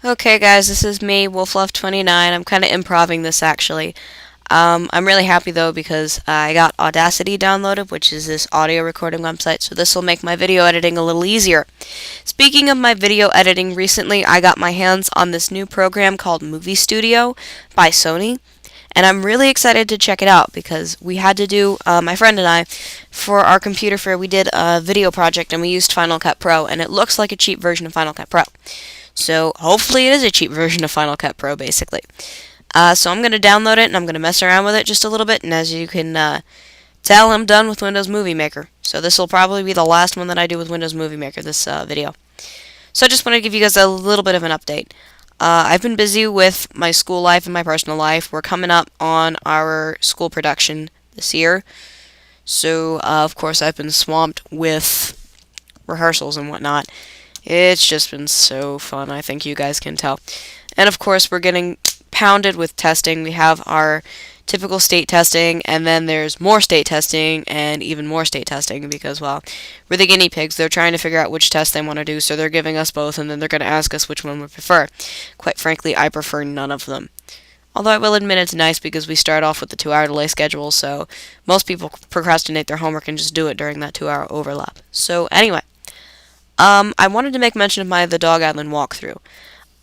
Okay, guys, this is me, WolfLove29. I'm kind of improving this actually. I'm really happy though because I got Audacity downloaded, which is this audio recording website, so this will make my video editing a little easier. Speaking of my video editing, recently I got my hands on this new program called Movie Studio by Sony, and I'm really excited to check it out because we had to do, my friend and I, for our computer fair, we did a video project and we used Final Cut Pro, and it looks like a cheap version of Final Cut Pro. So hopefully it is a cheap version of Final Cut Pro, basically. So I'm going to download it and I'm going to mess around with it just a little bit. And as you can tell, I'm done with Windows Movie Maker. So this will probably be the last one that I do with Windows Movie Maker, this video. So I just want to give you guys a little bit of an update. I've been busy with my school life and my personal life. We're coming up on our school production this year. So, of course, I've been swamped with rehearsals and whatnot. It's just been so fun, I think you guys can tell. And of course, we're getting pounded with testing. We have our typical state testing, and then there's more state testing and even more state testing because, well, we're the guinea pigs. They're trying to figure out which test they want to do, so they're giving us both, and then they're going to ask us which one we prefer. Quite frankly, I prefer none of them. Although I will admit it's nice because we start off with the 2-hour delay schedule, so most people procrastinate their homework and just do it during that 2-hour overlap. So, anyway. I wanted to make mention of the Dog Island walkthrough.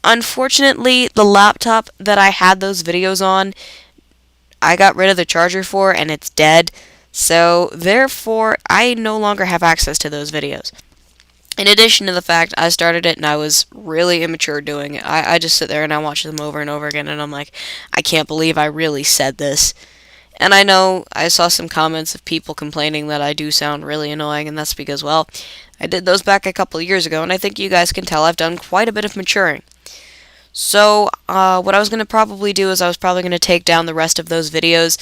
Unfortunately, the laptop that I had those videos on, I got rid of the charger for, and it's dead. So, therefore, I no longer have access to those videos. In addition to the fact I started it and I was really immature doing it. I just sit there and I watch them over and over again, and I'm like, I can't believe I really said this. And I know I saw some comments of people complaining that I do sound really annoying, and that's because, well, I did those back a couple of years ago, and I think you guys can tell I've done quite a bit of maturing. So, what I was going to probably do is I was probably going to take down the rest of those videos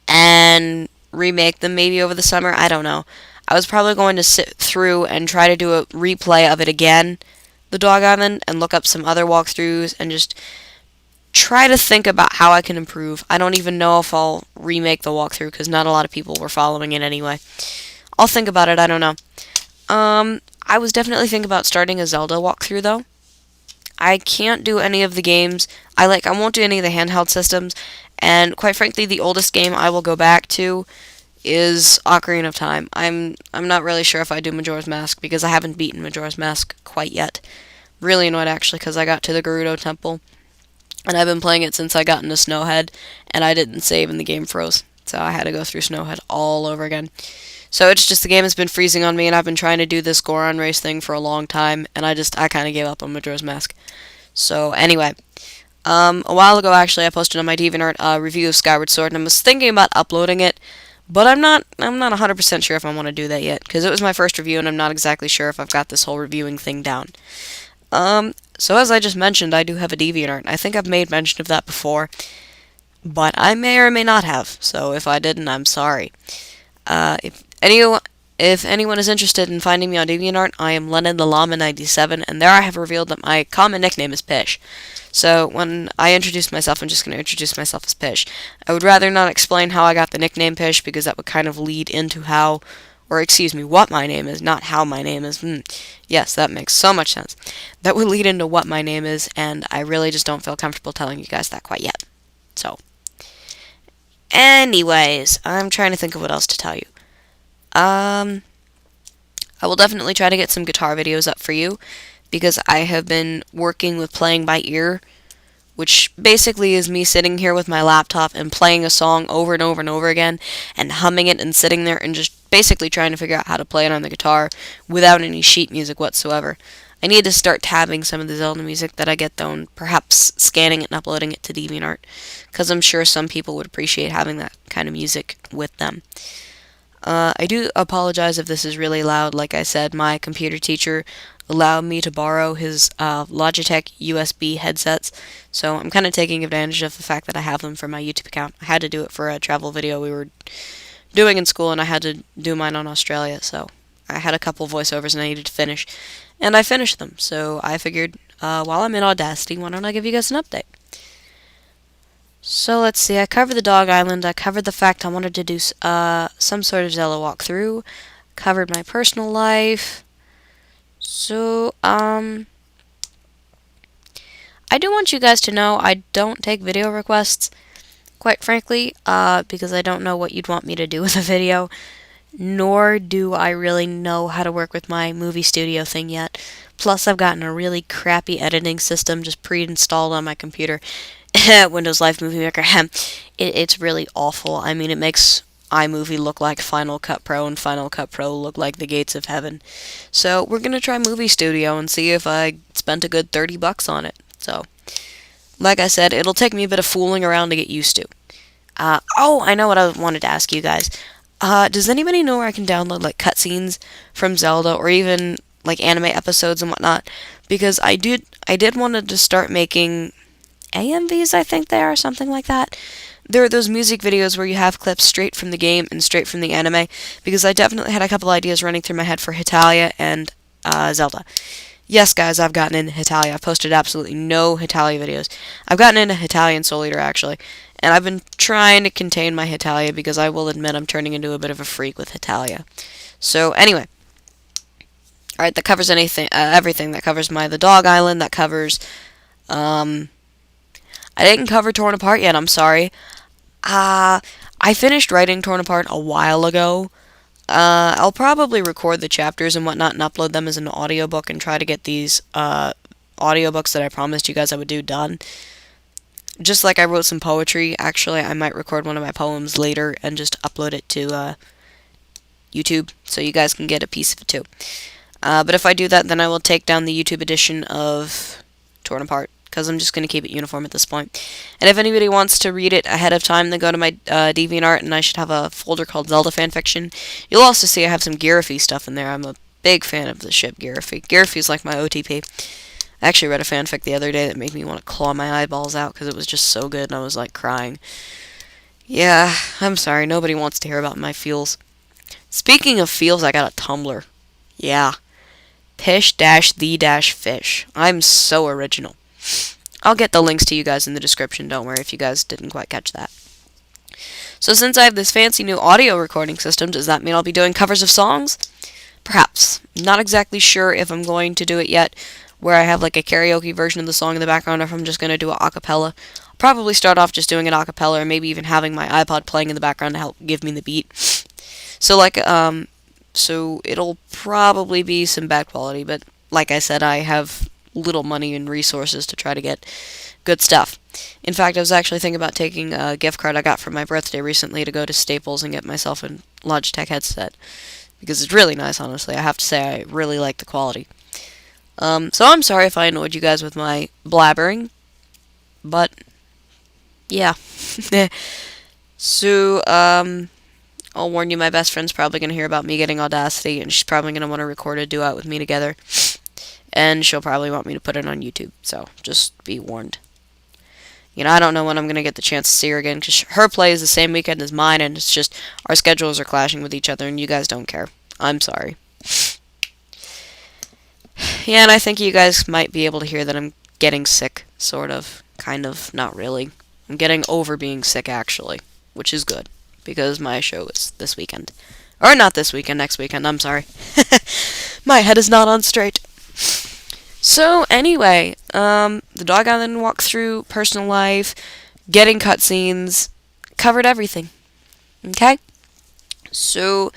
and remake them maybe over the summer. I don't know. I was probably going to sit through and try to do a replay of it again, the Dog Island, and look up some other walkthroughs and just try to think about how I can improve. I don't even know if I'll remake the walkthrough because not a lot of people were following it anyway. I'll think about it. I don't know. I was definitely thinking about starting a Zelda walkthrough though. I can't do any of the games. I won't do any of the handheld systems, and quite frankly, the oldest game I will go back to is Ocarina of Time. I'm not really sure if I do Majora's Mask because I haven't beaten Majora's Mask quite yet. Really annoyed actually because I got to the Gerudo Temple and I've been playing it since I got into Snowhead, and I didn't save and the game froze. So I had to go through Snowhead all over again. So it's just the game has been freezing on me, and I've been trying to do this Goron race thing for a long time, and I kind of gave up on Majora's Mask. So anyway, a while ago actually I posted on my DeviantArt a review of Skyward Sword, and I was thinking about uploading it, but I'm not 100% sure if I want to do that yet, because it was my first review, and I'm not exactly sure if I've got this whole reviewing thing down. So as I just mentioned, I do have a DeviantArt. I think I've made mention of that before, but I may or may not have. So if I didn't, I'm sorry. If anyone is interested in finding me on DeviantArt, I am Lennon the Llama 97, and there I have revealed that my common nickname is Pish. So when I introduce myself, I'm just going to introduce myself as Pish. I would rather not explain how I got the nickname Pish because that would kind of lead into how, or excuse me, what my name is, not how my name is. Yes, that makes so much sense. That would lead into what my name is, and I really just don't feel comfortable telling you guys that quite yet. So, anyways, I'm trying to think of what else to tell you. I will definitely try to get some guitar videos up for you because I have been working with playing by ear, which basically is me sitting here with my laptop and playing a song over and over and over again and humming it and sitting there and just basically trying to figure out how to play it on the guitar without any sheet music whatsoever. I need to start tabbing some of the Zelda music that I get though, and perhaps scanning it and uploading it to DeviantArt, because I'm sure some people would appreciate having that kind of music with them. I do apologize if this is really loud. Like I said, my computer teacher allowed me to borrow his Logitech USB headsets, so I'm kind of taking advantage of the fact that I have them for my YouTube account. I had to do it for a travel video we were doing in school, and I had to do mine on Australia, so I had a couple voiceovers and I needed to finish, and I finished them, so I figured while I'm in Audacity, why don't I give you guys an update? So let's see, I covered the Dog Island, I covered the fact I wanted to do some sort of Zelda walkthrough, covered my personal life, so, I do want you guys to know I don't take video requests, quite frankly, because I don't know what you'd want me to do with a video, nor do I really know how to work with my movie studio thing yet. Plus, I've gotten a really crappy editing system just pre-installed on my computer. Windows Live Movie Maker. It's really awful. I mean, it makes iMovie look like Final Cut Pro and Final Cut Pro look like the gates of heaven. So we're gonna try Movie Studio and see if I spent a good $30 on it. So, like I said, it'll take me a bit of fooling around to get used to. Oh, I know what I wanted to ask you guys. Does anybody know where I can download like cutscenes from Zelda or even like anime episodes and whatnot? Because I did wanted to start making AMVs, I think they are, something like that. There are those music videos where you have clips straight from the game and straight from the anime, because I definitely had a couple ideas running through my head for Hitalia and Zelda. Yes, guys, I've gotten into Hitalia. I've posted absolutely no Hitalia videos. I've gotten into Hitalia and Soul Eater, actually, and I've been trying to contain my Hitalia because I will admit I'm turning into a bit of a freak with Hitalia. So, anyway. Alright, that covers everything. That covers The Dog Island. That covers, I didn't cover Torn Apart yet, I'm sorry. I finished writing Torn Apart a while ago. I'll probably record the chapters and whatnot and upload them as an audiobook and try to get these audiobooks that I promised you guys I would do done. Just like I wrote some poetry, actually, I might record one of my poems later and just upload it to YouTube so you guys can get a piece of it too. But if I do that, then I will take down the YouTube edition of Torn Apart, because I'm just going to keep it uniform at this point. And if anybody wants to read it ahead of time, then go to my DeviantArt, and I should have a folder called Zelda Fanfiction. You'll also see I have some Giraffe stuff in there. I'm a big fan of the ship Giraffe. Giraffe's like my OTP. I actually read a fanfic the other day that made me want to claw my eyeballs out, because it was just so good, and I was, like, crying. Yeah, I'm sorry, nobody wants to hear about my feels. Speaking of feels, I got a Tumblr. Yeah. Pish-the-fish. I'm so original. I'll get the links to you guys in the description, don't worry if you guys didn't quite catch that. So since I have this fancy new audio recording system, does that mean I'll be doing covers of songs? Perhaps. Not exactly sure if I'm going to do it yet, where I have like a karaoke version of the song in the background, or if I'm just going to do it a cappella. I'll probably start off just doing it a cappella, or maybe even having my iPod playing in the background to help give me the beat. So it'll probably be some bad quality, but like I said, I have little money and resources to try to get good stuff. In fact, I was actually thinking about taking a gift card I got for my birthday recently to go to Staples and get myself a Logitech headset, because it's really nice, honestly. I have to say, I really like the quality. So I'm sorry if I annoyed you guys with my blabbering, but yeah. So, I'll warn you, my best friend's probably going to hear about me getting Audacity, and she's probably going to want to record a duet with me together. And she'll probably want me to put it on YouTube, so just be warned. You know, I don't know when I'm going to get the chance to see her again, because her play is the same weekend as mine, and it's just, our schedules are clashing with each other, and you guys don't care. I'm sorry. Yeah, and I think you guys might be able to hear that I'm getting sick, sort of. Kind of, not really. I'm getting over being sick, actually, which is good, because my show is this weekend. Or not this weekend, next weekend, I'm sorry. My head is not on straight. So, anyway, The Dog Island walkthrough, personal life, getting cutscenes, covered everything. Okay? So,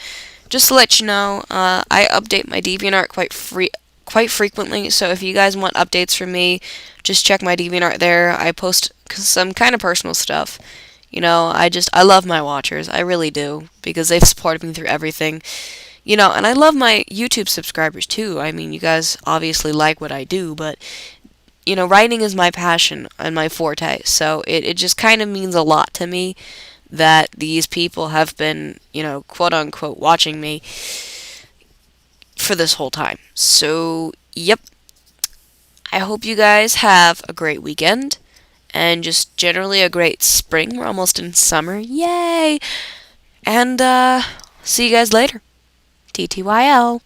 just to let you know, I update my DeviantArt quite frequently, so if you guys want updates from me, just check my DeviantArt there. I post some kind of personal stuff. You know, I love my watchers, I really do, because they've supported me through everything. You know, and I love my YouTube subscribers too. I mean, you guys obviously like what I do, but, you know, writing is my passion and my forte, so it just kind of means a lot to me that these people have been, you know, quote-unquote watching me for this whole time. So, yep. I hope you guys have a great weekend, and just generally a great spring. We're almost in summer. Yay! And, see you guys later. TTYL.